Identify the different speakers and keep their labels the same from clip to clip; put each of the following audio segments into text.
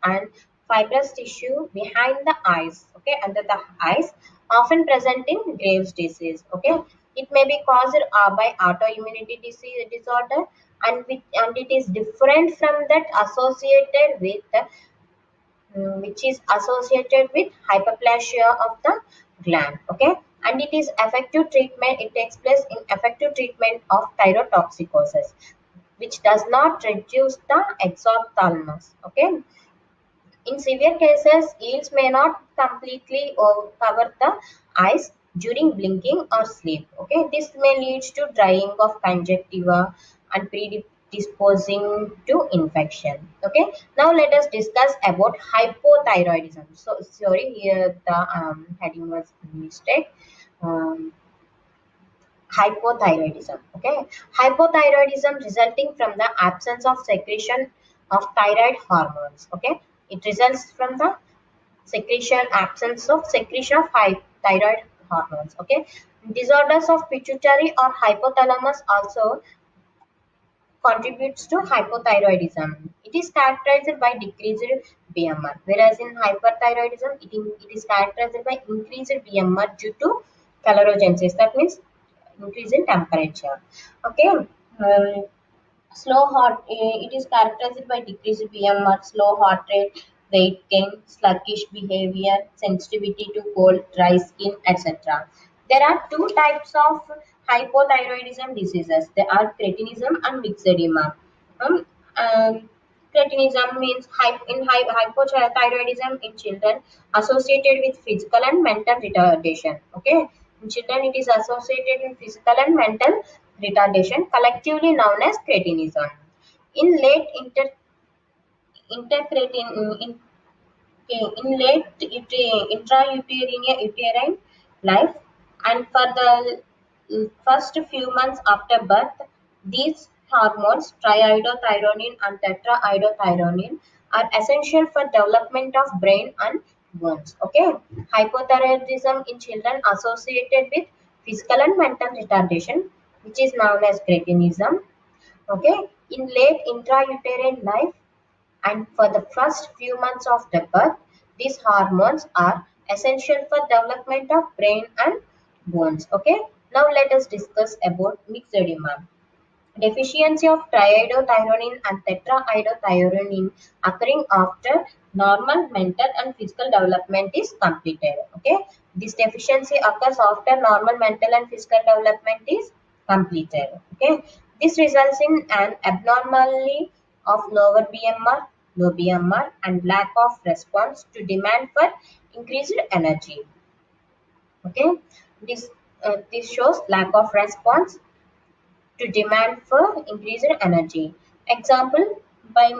Speaker 1: and fibrous tissue behind the eyes, okay, under the eyes, often present in Graves' disease. Okay, it may be caused by autoimmunity disorder, and it is different from that associated with which is associated with hyperplasia of the gland. Okay, and it is effective treatment. It takes place in effective treatment of thyrotoxicosis, which does not reduce the exophthalmos. Okay, in severe cases, yields may not completely cover the eyes during blinking or sleep. Okay, this may lead to drying of conjunctiva and predisposing to infection. Okay, now let us discuss about hypothyroidism. So, sorry, here the heading was mistake. Um, Hypothyroidism. Okay, hypothyroidism resulting from the absence of secretion of thyroid hormones. Okay, it results from the absence of secretion of thyroid hormones. Okay, disorders of pituitary or hypothalamus also contributes to hypothyroidism. It is characterized by decreased BMR, whereas in hyperthyroidism, it is characterized by increased BMR due to calorogenesis. That means increase in temperature. Okay. Slow heart. It is characterized by decreased BMR, slow heart rate, weight gain, sluggish behavior, sensitivity to cold, dry skin, etc. There are two types of hypothyroidism diseases. They are cretinism and myxedema. Um, um, Cretinism means hypothyroidism in children associated with physical and mental retardation. Okay, in children it is associated with physical and mental retardation, collectively known as cretinism. In late intercretin in, in late intrauterine life and for the first few months after birth, these hormones, triiodothyronine and tetraiodothyronine, are essential for development of brain and bones. Okay, hypothyroidism in children associated with physical and mental retardation, which is known as cretinism. Okay, in late intrauterine life and for the first few months of the birth, these hormones are essential for development of brain and bones. Okay, now let us discuss about myxedema. Deficiency of triiodothyronine and tetraiodothyronine occurring after normal mental and physical development is completed. Okay, this deficiency occurs after normal mental and physical development is completed. Okay, this results in an abnormality of lower BMR, low BMR, and lack of response to demand for increased energy. Okay, this shows lack of response to demand for increased energy. Example, by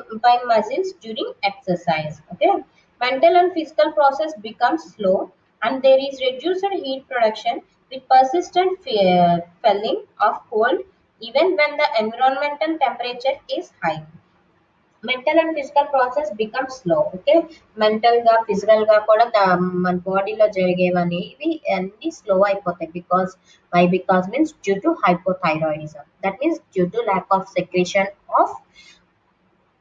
Speaker 1: muscles during exercise. Okay, mental and physical process becomes slow, and there is reduced heat production with persistent felling of cold even when the environmental temperature is high. Mental and physical process become slow. Okay, మెంటల్గా ఫిజికల్గా కూడా మన బాడీలో జరిగేవని ఇవి అన్ని slow అయిపోతాయి. Because means due to hypothyroidism, that means due to lack of secretion of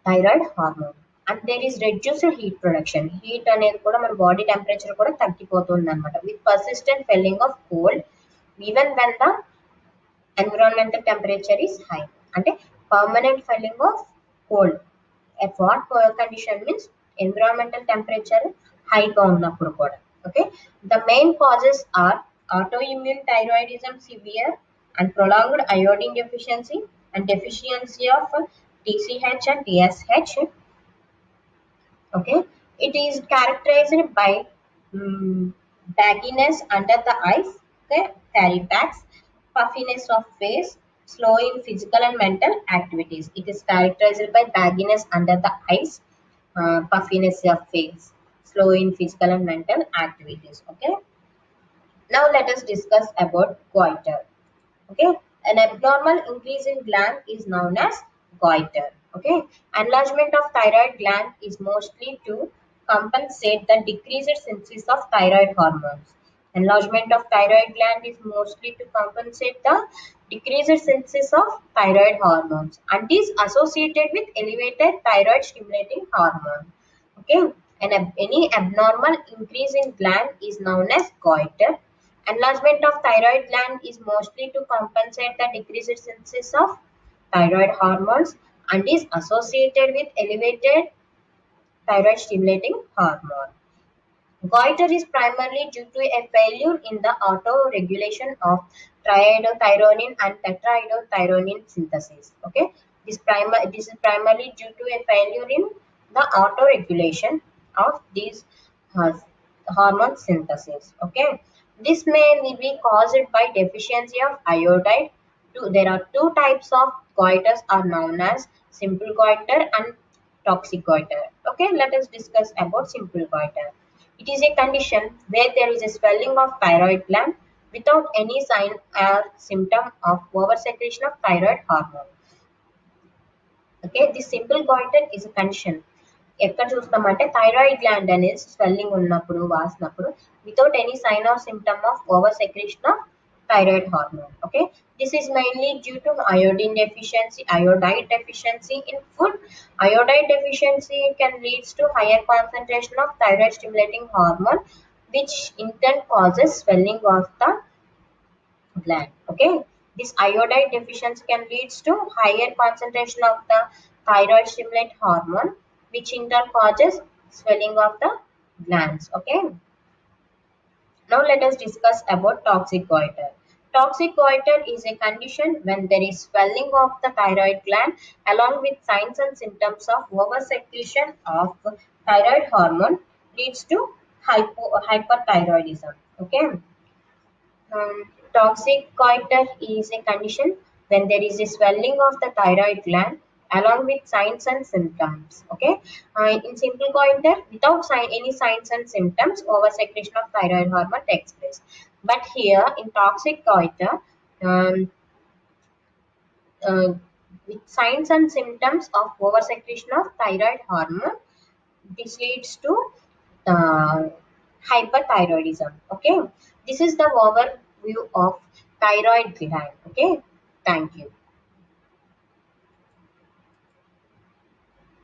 Speaker 1: thyroid hormone. And there is reduced heat production. Heat అనేది కూడా మన బాడీ టెంపరేచర్ కూడా తగ్గిపోతుంది అనమాట, with persistent feeling of cold even when the environmental temperature is high. అంటే permanent feeling of cold at what condition means environmental temperature high గా ఉన్నప్పుడు కూడా. Okay, the main causes are autoimmune thyroidism severe and prolonged iodine deficiency and deficiency of TCH and TSH. Okay, it is characterized by bagginess under the eyes, okay, carybags, puffiness of face, slow in physical and mental activities. It is characterized by bagginess under the eyes, puffiness of face, slow in physical and mental activities. Okay, now let us discuss about goiter. Okay, an abnormal increase in gland is known as goiter. Okay, enlargement of thyroid gland is mostly to compensate the decreased synthesis of thyroid hormones. Enlargement of thyroid gland is mostly to compensate the decreased synthesis of thyroid hormones and is associated with elevated thyroid stimulating hormone. Okay, and any abnormal increase in gland is known as goiter. Enlargement of thyroid gland is mostly to compensate the decreased synthesis of thyroid hormones and is associated with elevated thyroid stimulating hormone. Goiter is primarily due to a failure in the auto-regulation of triiodothyronine and tetraiodothyronine synthesis. Okay, this is primarily due to a failure in the auto-regulation of these uh, hormone synthesis. Okay, this may be caused by deficiency of iodide. There are two types of goiters are known as simple goiter and toxic goiter. Okay, let us discuss about simple goiter. It is a condition where there is a swelling of thyroid gland without any sign or symptom of oversecretion of thyroid hormone. Okay, this simple goiter is a condition. ఎక్కడ చూస్తామంటే thyroid gland అనేది swelling ఉన్నప్పుడు వాసినప్పుడు without any sign or symptom of over secretion of thyroid hormone. Okay, this is mainly due to iodide deficiency in food. Iodide deficiency can leads to higher concentration of thyroid stimulating hormone, which in turn causes swelling of the gland. Okay, this iodide deficiency can leads to higher concentration of the thyroid stimulant hormone, which in turn causes swelling of the glands. Okay, now let us discuss about toxic goiter. Toxic goiter is a condition when there is swelling of the thyroid gland along with signs and symptoms of oversecretion of thyroid hormone leads to hypothyroidism. Okay. Toxic goiter is a condition when there is a swelling of the thyroid gland along with signs and symptoms. Okay, in simple goiter, without any signs and symptoms, oversecretion of thyroid hormone takes place. But here in toxic goiter, um, uh, with signs and symptoms of oversecretion of thyroid hormone, this leads to uh, hyperthyroidism. Okay, this is the overview of thyroid gland. Okay, thank you.